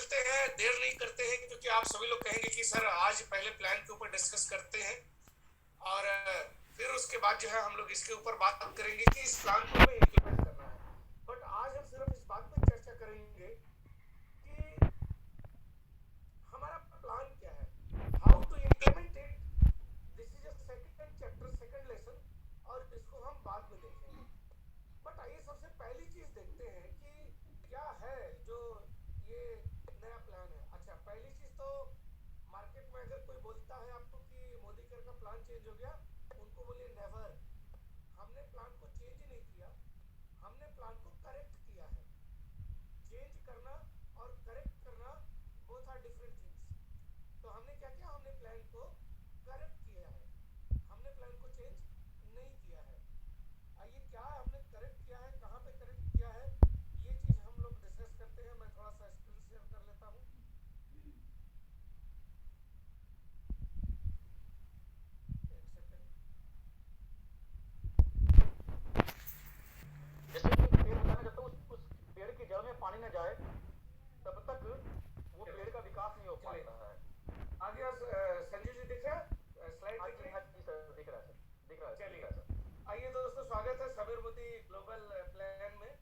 चलते हैं, देर नहीं करते हैं, क्योंकि आप सभी लोग कहेंगे कि सर आज पहले प्लान के ऊपर डिस्कस करते हैं और फिर उसके बाद जो है हम लोग इसके ऊपर बात करेंगे कि इस प्लान को हमें इम्प्लीमेंट करना है। बट आज हम सिर्फ इस बात पर चर्चा करेंगे कि हमारा प्लान क्या है, how to implement it. This is a second chapter, second lesson, और इसको हम बाद में देखेंगे। बट आइए सबसे पहली चीज देखते हैं कि क्या है जो ये नया प्लान है। अच्छा, पहली चीज तो मार्केट में अगर कोई बोलता है आपको कि मोदी कर का प्लान चेंज हो गया, उनको बोलिए नेवर। हमने प्लान को चेंज नहीं किया, हमने प्लान को करेक्ट किया है। चेंज करना और करेक्ट करना बोथ आर डिफरेंट थिंग्स। तो हमने क्या किया, हमने प्लान को करेक्ट किया है, हमने प्लान को चेंज नहीं किया है। आइए क्या हमने करेक्ट किया है, कहाँ पे करेक्ट किया है, ये चीज हम लोग डिस्कस करते हैं। मैं थोड़ा सा स्क्रीन शेयर कर लेता हूँ। एक सेकंड। जैसे कि पेड़ लगाना, जब तक उस पेड़ की जड़ में पानी न जाए तब तक वो पेड़ का विकास नहीं हो पाता है। आ गया संजय जी, दिख रहा है स्लाइड? हाँ दिख जी, रही हाँ है? जी सर, दिख रहा है सर, दिख रहा है, दिख चलिए, रहा है सर। आइए दोस्तों, स्वागत है समीर मोदी ग्लोबल प्लान में।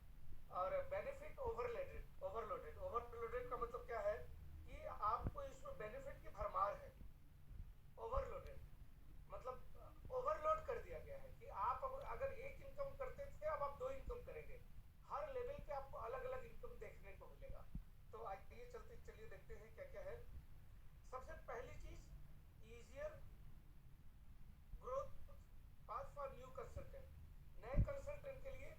और बेनिफिट ओवरलोडेड, ओवरलोडेड ओवरलोडेड का मतलब क्या है कि आपको इसमें बेनिफिट की भरमार है। ओवरलोडेड मतलब ओवरलोड कर दिया गया है कि आप अब अगर एक इनकम करते थे, अब आप दो इनकम करेंगे। हर लेवल पे आपको अलग अलग इनकम देखने को मिलेगा। तो आइए चलिए देखते हैं क्या क्या है। सबसे पहली चीज, easier growth path for new consultant. नए कंसल्टेंट के लिए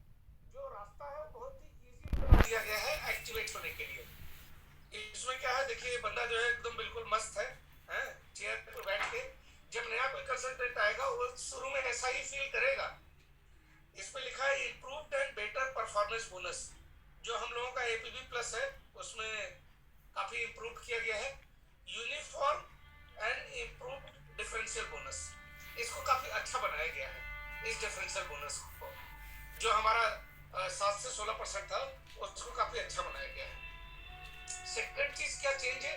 जो रास्ता है वो बहुत ही इजी बना दिया गया है एक्टिवेट होने के लिए। इसमें क्या है, देखिए बंदा जो है एकदम बिल्कुल मस्त है, चेयर पर बैठ के। जब नया कोई कंसल्टेंट आएगा वो शुरू में ऐसा ही फील करेगा। इसमें लिखा है improved and better performance bonus. जो हम लोगों का एपीबी प्लस है उसमें काफी इम्प्रूव किया गया है। Uniform and improved differential bonus, इसको काफी अच्छा बनाया गया है। इस डिफरेंशियल बोनस को जो हमारा 7 से 16% था, उसको काफी अच्छा बनाया गया है। सेकंड चीज क्या चेंज है,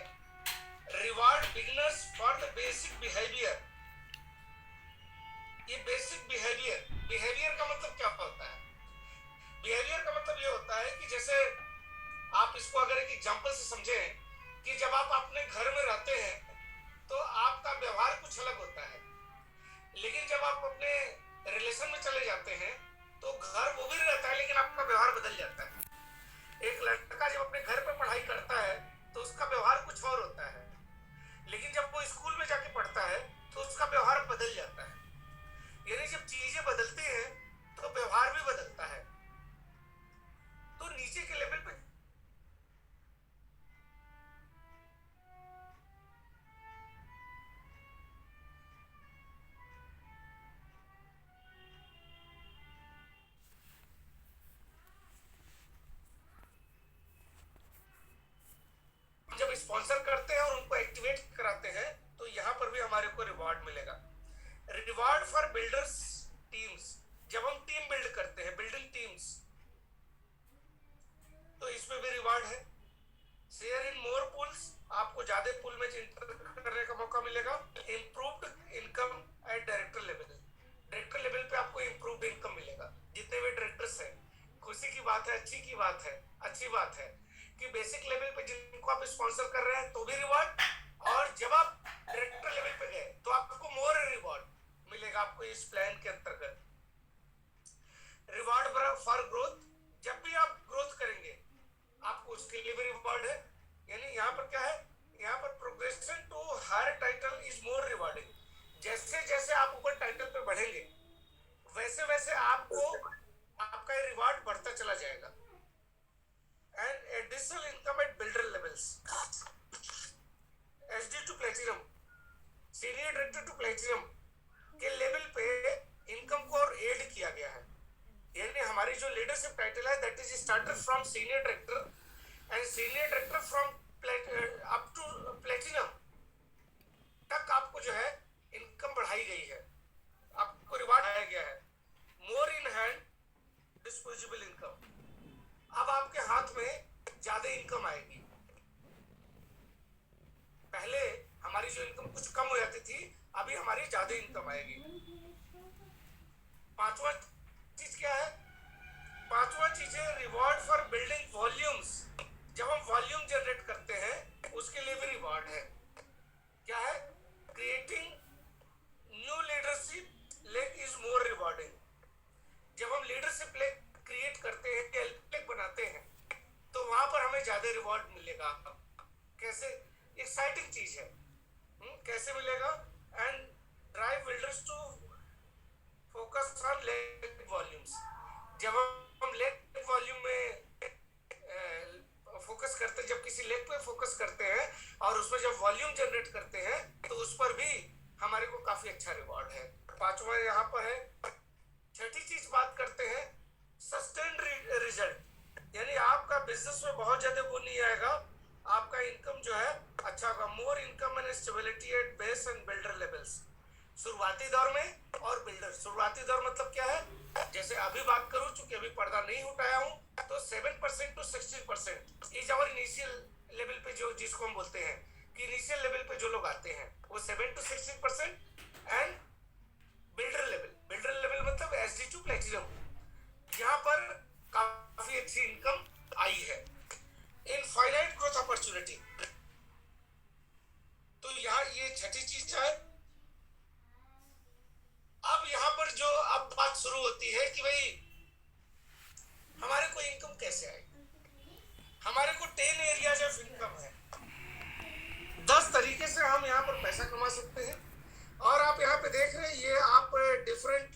reward beginners for the basic behaviour. ये बेसिक बिहेवियर, बिहेवियर का मतलब क्या होता है? बिहेवियर का मतलब ये होता है कि जैसे आप इसको अगर एक एग्जांपल से समझें कि जब आप अपने घर में रहते हैं तो आपका व्यवहार कुछ अलग होता है, लेकिन जब आप अपने रिलेशन में चले जाते हैं तो घर वो भी रहता है लेकिन आपका व्यवहार बदल जाता है। एक लड़का जब अपने घर पे पढ़ाई करता है तो उसका व्यवहार कुछ और होता है, लेकिन जब वो स्कूल में जाके पढ़ता है तो उसका व्यवहार बदल जाता है। यानी जब चीजें बदलती हैं तो व्यवहार भी बदलता है। तो नीचे के लेवल पे जब स्पॉन्सर करते हैं और उनको एक्टिवेट कराते हैं तो यहां पर भी हमारे को रिवॉर्ड मिलेगा। रिवॉर्ड फॉर बिल्डर्स टीम्स, जब हम टीम बिल्ड करते हैं, बिल्डिंग टीम्स, तो इसमें भी रिवॉर्ड है। शेयर इन मोर पूल्स, आपको ज्यादा पूल में एंटर करने का मौका मिलेगा। Improved income eight director level, director level पे आपको इंप्रूव्ड इनकम मिलेगा। जितने भी डायरेक्टर्स हैं, खुशी की बात है, अच्छी की बात है, अच्छी बात है कि बेसिक लेवल पे जिनको आप स्पॉन्सर कर रहे हैं तो भी रिवॉर्ड, और जब आप डायरेक्टर लेवल पे गए तो आपको मोर रिवॉर्ड मिलेगा आपको इस प्लान के अंतर्गत। रिवॉर्ड फॉर ग्रोथ, जब भी आप ग्रोथ करेंगे आपको उसके लिए भी रिवॉर्ड है। यानी यहाँ पर क्या है, यहाँ पर progression to higher title is more rewarding. जैसे जैसे आप ऊपर टाइटल पे बढ़ेंगे वैसे वैसे आपको आपका रिवॉर्ड बढ़ता चला जाएगा। And additional income at builder levels, SD to platinum, senior director to platinum के लेवल पे इनकम को और एड किया गया है। यानी हमारी जो लीडरशिप टाइटल है that is started from senior director and senior director from up to platinum तक आपको जो है इनकम बढ़ाई गई है, आपको रिवार्ड आया गया है। मोर इन हैंड डिस्पोजेबल इनकम, अब आपके हाथ में ज्यादा इनकम आएगी। पहले हमारी जो इनकम कुछ कम हो जाती थी, अभी हमारी ज्यादा इनकम आएगी। पांचवा चीज क्या है? पांचवा चीज है रिवॉर्ड फॉर बिल्डिंग वॉल्यूम्स। जब हम वॉल्यूम जनरेट करते हैं उसके लिए भी रिवॉर्ड है। क्या है? Creating new leadership lake is more rewarding. जब हम लीडरशिप लेक क्रिएट करते हैं, लेक बनाते हैं, तो वहां पर हमें ज्यादा रिवॉर्ड मिलेगा। कैसे? एक्साइटिंग चीज है। कैसे मिलेगा? And drive builders to focus on leg volumes. जब हम लेक वॉल्यूम में फोकस करते हैं, जब किसी लेक पे फोकस करते हैं और उसमें जब वॉल्यूम जनरेट करते हैं, तो उस पर भी हमारे को काफी अच्छा रिवॉर्ड है। पांचवा यहाँ पर है। छठी चीज बात करते हैं सस्टेन्ड रिजल्ट, यानी आपका बिजनेस में बहुत ज्यादा वो नहीं आएगा, आपका इनकम जो है अच्छा होगा। More income and stability at base and builder levels. शुरुआती दौर में और बिल्डर। शुरुआती दौर मतलब क्या है? जैसे अभी बात करूं, चूंकि अभी पर्दा नहीं उठाया हूं, तो 7% to 16% is our initial level पे, जो जिसको हम बोलते हैं कि इनिशियल लेवल पे जो लोग आते हैं वो 7 to 16%। एंड बिल्डर लेवल मतलब SD टू प्लेटिनम, यहाँ पर काफी अच्छी इनकम आई है। इनफाइनाइट ग्रोथ अपॉर्चुनिटी, तो यहाँ ये छठी चीज है। अब यहाँ पर जो अब बात शुरू होती है कि भाई हमारे को इनकम कैसे आएगी। हमारे को 10 एरियाज ऑफ इनकम है। 10 तरीके से हम यहाँ पर पैसा कमा सकते हैं। और आप यहाँ पे देख रहे हैं, ये आप डिफरेंट,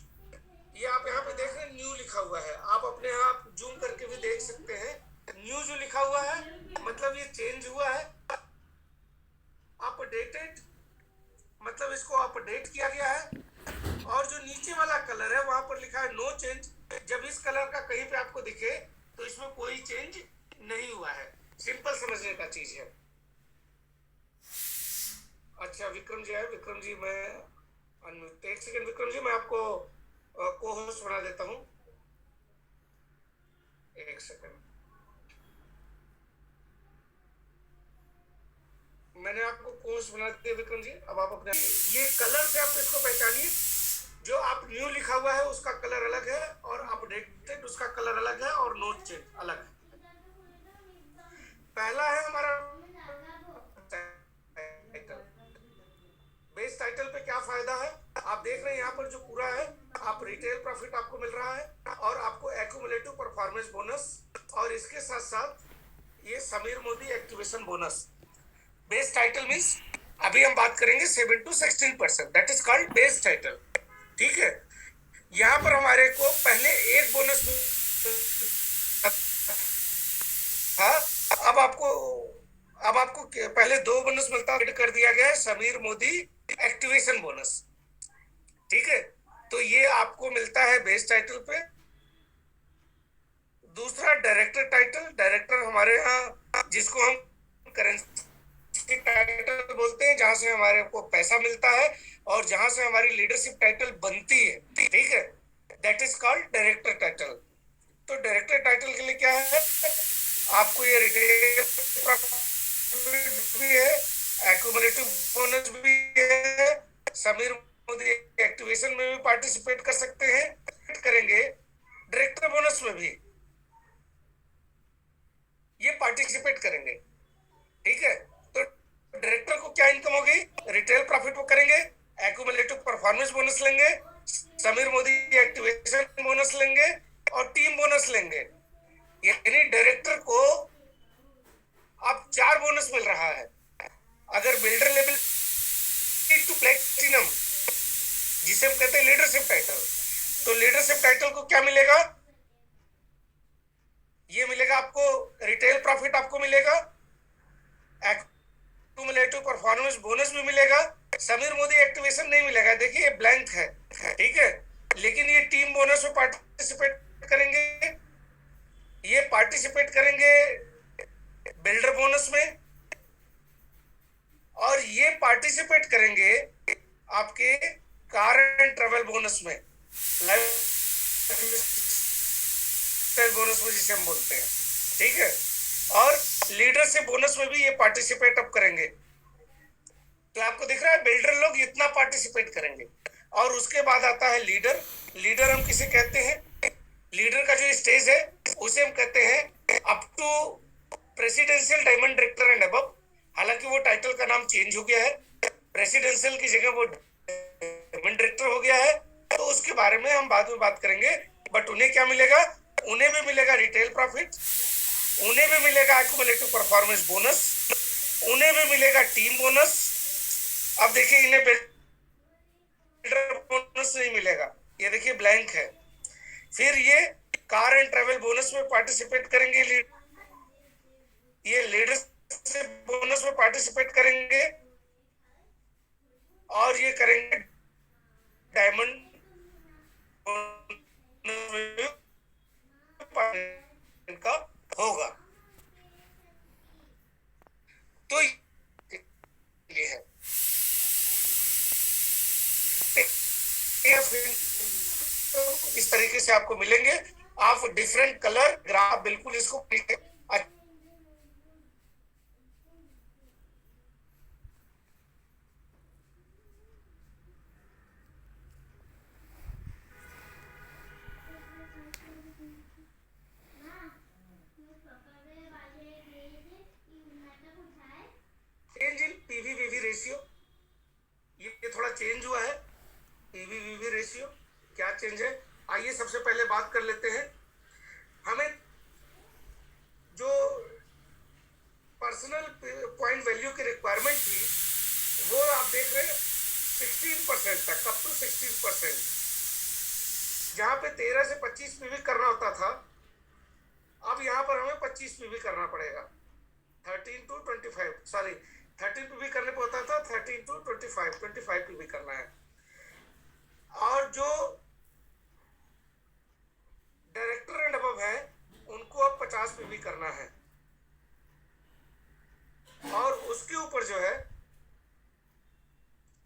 ये आप यहाँ पे देख रहे हैं न्यू लिखा हुआ है। आप अपने आप जूम करके भी देख सकते हैं। न्यू जो लिखा हुआ है मतलब ये चेंज हुआ है। अपडेटेड मतलब इसको अपडेट किया गया है। और जो नीचे वाला कलर है वहां पर लिखा है नो चेंज। जब इस कलर का कहीं पे आपको दिखे तो इसमें कोई चेंज नहीं हुआ है। सिंपल समझने का चीज है। अच्छा विक्रम जी है। विक्रम जी मैं एक सेकंड, विक्रम जी मैं आपको को होस्ट बना देता हूं। एक सेकंड, मैंने आपको को होस्ट बना दिया विक्रम जी। अब आप अपने ये कलर से आप इसको पहचानिए। जो आप न्यू लिखा हुआ है उसका कलर अलग है और अपडेटेड उसका कलर अलग है और नोट चेंज अलग है। पहला है हमारा टाइटल। बेस टाइटल पे क्या फायदा है? आप देख रहे हैं यहाँ पर जो पूरा है, आप रिटेल प्रॉफिट आपको मिल रहा है और आपको एक्यूमुलेटिव परफॉर्मेंस बोनस, और इसके साथ साथ ये Sameer Modi activation bonus. Base title means अभी हम बात करेंगे 7 to 16%, that is called base title. ठीक है, यहाँ पर हमारे को पहले एक बोनस था, अब आपको पहले 2 बोनस मिलता है, कर दिया गया है समीर मोदी एक्टिवेशन बोनस। ठीक है, तो ये आपको मिलता है बेस टाइटल पे। दूसरा डायरेक्टर टाइटल। डायरेक्टर हमारे यहाँ जिसको हम करेंसी टाइटल बोलते हैं, जहां से हमारे को पैसा मिलता है और जहां से हमारी लीडरशिप टाइटल बनती है। ठीक है, that is called director title. तो डायरेक्टर टाइटल के लिए क्या है? आपको ये रिटेल प्रॉफिट भी है, एक्यूमुलेटिव बोनस भी है, समीर मोदी एक्टिवेशन में भी पार्टिसिपेट कर सकते हैं, करेंगे डायरेक्टर बोनस में भी ये पार्टिसिपेट करेंगे। ठीक है, तो डायरेक्टर को क्या इनकम होगी? रिटेल प्रॉफिट वो करेंगे, एक्यूमुलेटिव परफॉर्मेंस बोनस लेंगे, समीर मोदी एक्टिवेशन बोनस लेंगे और टीम बोनस लेंगे। यानी डायरेक्टर को अब 4 बोनस मिल रहा है। अगर बिल्डर लेवल टू प्लेटिनम, जिसे हम कहते हैं लीडरशिप टाइटल, तो लीडरशिप टाइटल को क्या मिलेगा? ये मिलेगा आपको रिटेल प्रॉफिट आपको मिलेगा, एक्यूमुलेटिव परफॉर्मेंस बोनस भी मिलेगा, समीर मोदी एक्टिवेशन नहीं मिलेगा। देखिए ब्लैंक है। ठीक है, लेकिन ये टीम बोनस में पार्टिसिपेट करेंगे, ये पार्टिसिपेट करेंगे बिल्डर बोनस में, और ये पार्टिसिपेट करेंगे आपके कार एंड ट्रेवल बोनस में, लाइफस्टाइल बोनस में जिसे हम बोलते हैं। ठीक है, और लीडरशिप बोनस में भी ये पार्टिसिपेट अब करेंगे। तो आपको दिख रहा है बिल्डर लोग इतना पार्टिसिपेट करेंगे। और उसके बाद आता है लीडर। लीडर हम किसे कहते हैं? लीडर का जो स्टेज है उसे हम कहते हैं up to presidential diamond director and above. हालांकि वो टाइटल का नाम चेंज हो गया है, प्रेसिडेंशियल की जगह वो डायमंड डायरेक्टर हो गया है। तो उसके बारे में हम बाद में बात करेंगे। बट उन्हें क्या मिलेगा? उन्हें भी मिलेगा रिटेल प्रॉफिट, उन्हें भी मिलेगा एक्युमुलेटिव परफॉर्मेंस बोनस, उन्हें भी मिलेगा टीम बोनस। अब देखिए इन्हें बिल्डर बोनस नहीं मिलेगा, ये देखिए ब्लैंक है। फिर ये कार एंड ट्रेवल बोनस में पार्टिसिपेट करेंगे, ये लीडरशिप बोनस में पार्टिसिपेट करेंगे, और ये करेंगे डायमंड इनका होगा। तो ये है इस तरीके से आपको मिलेंगे। आप डिफरेंट कलर ग्राफ बिल्कुल इसको change in PV VV ratio, ये थोड़ा चेंज हुआ है। पीवी वीवी रेशियो क्या चेंज है? आइए सबसे पहले बात कर लेते हैं। हमें जो पर्सनल पॉइंट वैल्यू की रिक्वायरमेंट थी वो आप देख रहे हैं 16% तक, अप टू 16%। जहां पे 13 से 25 पीवी करना होता था, अब यहां पर हमें 25 पीवी करना पड़ेगा। 13 टू 25, सॉरी 13 पीवी करने पे होता था 13 टू 25 पीवी करना है। और जो डायरेक्टर एंड अबव है उनको अब 50 पीवी करना है, और उसके ऊपर जो है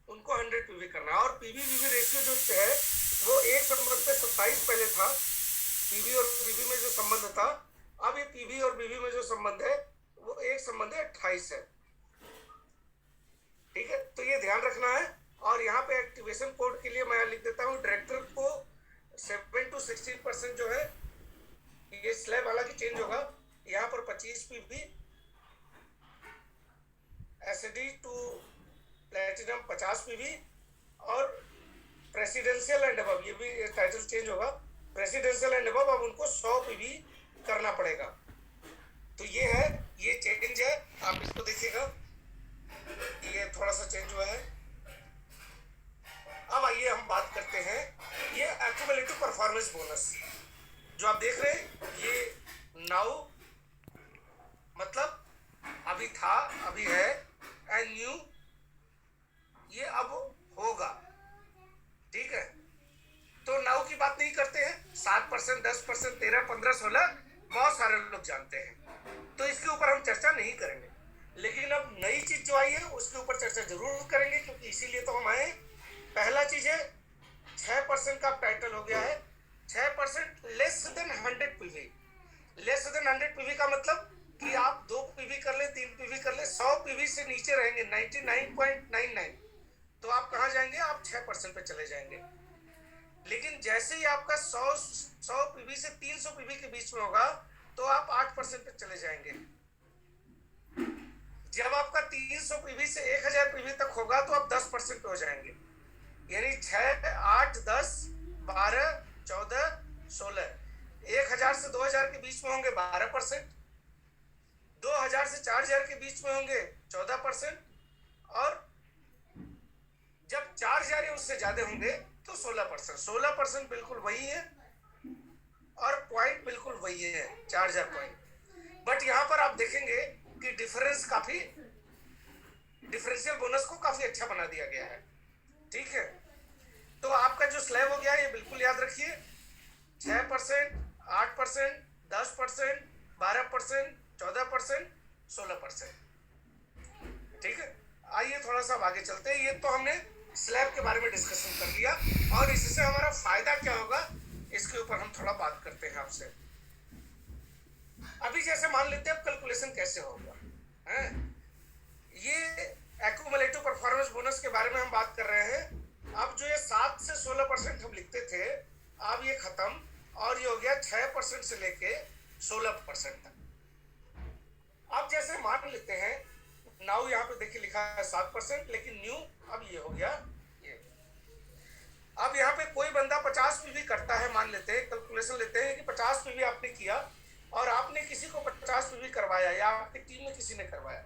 उनको 100 पीवी करना है। और पीवी वीवी रेशियो जो है वो एक संबंध पे 27 पहले था, पीवी और बीवी में जो संबंध था। अब ये पीवी और बीवी में जो संबंध है वो एक संबंध है 28 है। ठीक है, तो ये ध्यान रखना है। और यहाँ पे एक्टिवेशन कोड के लिए मैं लिख देता हूँ डायरेक्टर को 7 to 16% जो है ये स्लैब हालांकि चेंज होगा। यहाँ पर 25 PV, SD to platinum 50 PV, और प्रेसिडेंशियल एंड अबव ये भी टाइटल चेंज होगा। प्रेसिडेंशियल एंड अबव अब उनको 100 पीवी करना पड़ेगा। तो ये है, ये चेंज है, आप इसको देखिएगा, ये थोड़ा सा चेंज हुआ है। अब आइए हम बात करते हैं ये एक्युमुलेटिव परफॉर्मेंस बोनस जो आप देख रहे हैं। ये नाउ मतलब अभी था, अभी है, एंड न्यू ये अब होगा। ठीक है, तो नाउ की बात नहीं करते हैं। 7%, 10%, 13, 15, 16 बहुत सारे लोग जानते हैं, तो इसके ऊपर हम चर्चा नहीं करेंगे। लेकिन अब नई चीज जो आई है उसके ऊपर चर्चा जरूर करेंगे, क्योंकि इसीलिए तो हम आए। पहला चीज है 6% का टाइटल हो गया है। 6% less than 100 PV. Less than 100 PV का मतलब कि आप 2 पीवी कर ले, 3 पीवी कर ले, 100 पीवी से नीचे रहेंगे 99.99, तो आप कहाँ जाएंगे? आप 6% पे चले जाएंगे। लेकिन जैसे ही आपका 100 पीवी से 300 पीवी के बीच में होगा तो आप 8% पे चले जाएंगे। जब आपका 300 पीवी से 1000 पीवी तक होगा तो आप 10% पे हो जाएंगे। यानी 6, 8, 10, 12, 14, 16। 1000 से 2000 के बीच में होंगे 12%, 2000 से 4000 के बीच में होंगे 14%, और जब 4000 या उससे ज्यादा होंगे तो 16%। 16% बिल्कुल वही है, और पॉइंट बिल्कुल वही है, 4000 पॉइंट। बट यहाँ पर आप देखेंगे कि डिफरेंस काफी, डिफरेंशियल बोनस को काफी अच्छा बना दिया गया है। ठीक है, तो आपका जो स्लैब हो गया ये बिल्कुल याद रखिए, 6%, 8%, 10%, 12%, 14%, 16%। ठीक है, आइए थोड़ा सा आगे चलते हैं। ये तो हमने स्लैब के बारे में डिस्कशन कर लिया, और इससे हमारा फायदा क्या होगा इसके ऊपर हम थोड़ा बात करते हैं आपसे। अभी जैसे मान लेते हैं कैलकुलेशन कैसे होगा है। ये एक्युमुलेटिव परफॉर्मेंस बारे में हम बात कर रहे हैं। अब जो ये 7 से 16% हम लिखते थे, अब ये खत्म और ये हो गया 6% से लेके 16% तक। अब जैसे मान लेते हैं, नाउ यहाँ पे देखिए लिखा है 7%, लेकिन न्यू अब ये हो गया ये। अब यहाँ पे कोई बंदा 50 पीवी करता है, मान लेते हैं, कैलकुलेशन लेते हैं कि 50 पीवी आपने किया और आपने किसी को 50 पीवी करवाया या आपकी टीम में किसी ने करवाया,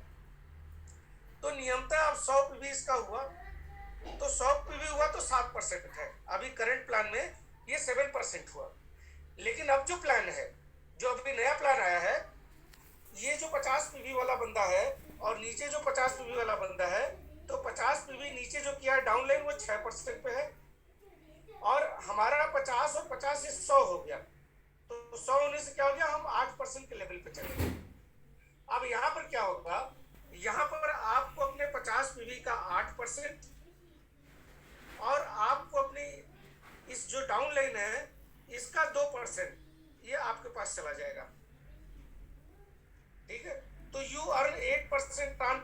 तो नियमतः अब 100 पीवी इसका हुआ, तो 100 पीवी हुआ तो 7% है। अभी करंट प्लान में ये 7% हुआ। लेकिन अब जो प्लान है, जो अभी नया प्लान आया है, ये जो 50 पीवी वाला बंदा है और नीचे जो 50 पीवी वाला बंदा है, तो 50 पीवी नीचे जो किया है डाउनलाइन वो 6% पे है और हमारा 50 और 50 से 100 हो गया। तो 100 होने से क्या हो गया, हम 8% के लेवल पे चले गए। अब यहाँ पर क्या होगा, यहाँ पर आपको अपने 50 पीवी का 8% और आपको अपनी इस जो डाउन लाइन है इसका 2% ये आपके पास चला जाएगा। ठीक है, तो you earn 8% on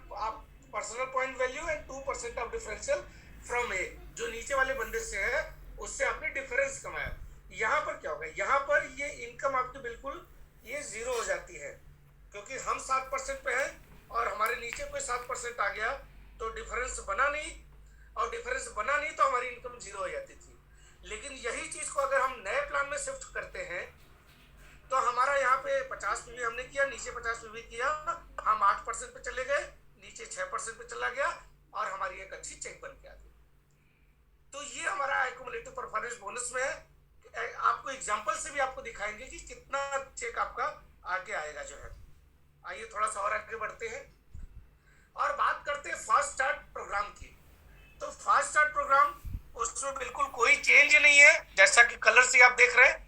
personal point value and 2% of differential from A. जो नीचे वाले बंदे से है उससे आपने डिफरेंस कमाया। यहाँ पर क्या होगा, यहाँ पर ये इनकम आपकी बिल्कुल ये 0 हो जाती है, क्योंकि हम 7% पे हैं और हमारे नीचे कोई 7% आ गया तो डिफरेंस बना नहीं, और डिफरेंस बना नहीं तो हमारी इनकम 0 हो जाती थी। लेकिन यही चीज को अगर हम नए प्लान में शिफ्ट करते हैं तो हमारा यहाँ पे 50 पीवी हमने किया, नीचे 50 पीवी किया, हम 8% पे चले गए, नीचे 6% पे चला गया और हमारी एक अच्छी चेक बन के आ गई। तो ये हमारा एक्युमुलेटिव परफॉर्मेंस बोनस में है। आपको एग्जांपल से भी आपको दिखाएंगे कि कितना चेक आपका आगे आएगा जो है। आइए थोड़ा सा और आगे बढ़ते हैं और बात करते हैं फास्ट स्टार्ट प्रोग्राम की। तो फास्ट स्टार्ट प्रोग्राम, उसमें बिल्कुल कोई चेंज नहीं है, जैसा कि कलर से आप देख रहे हैं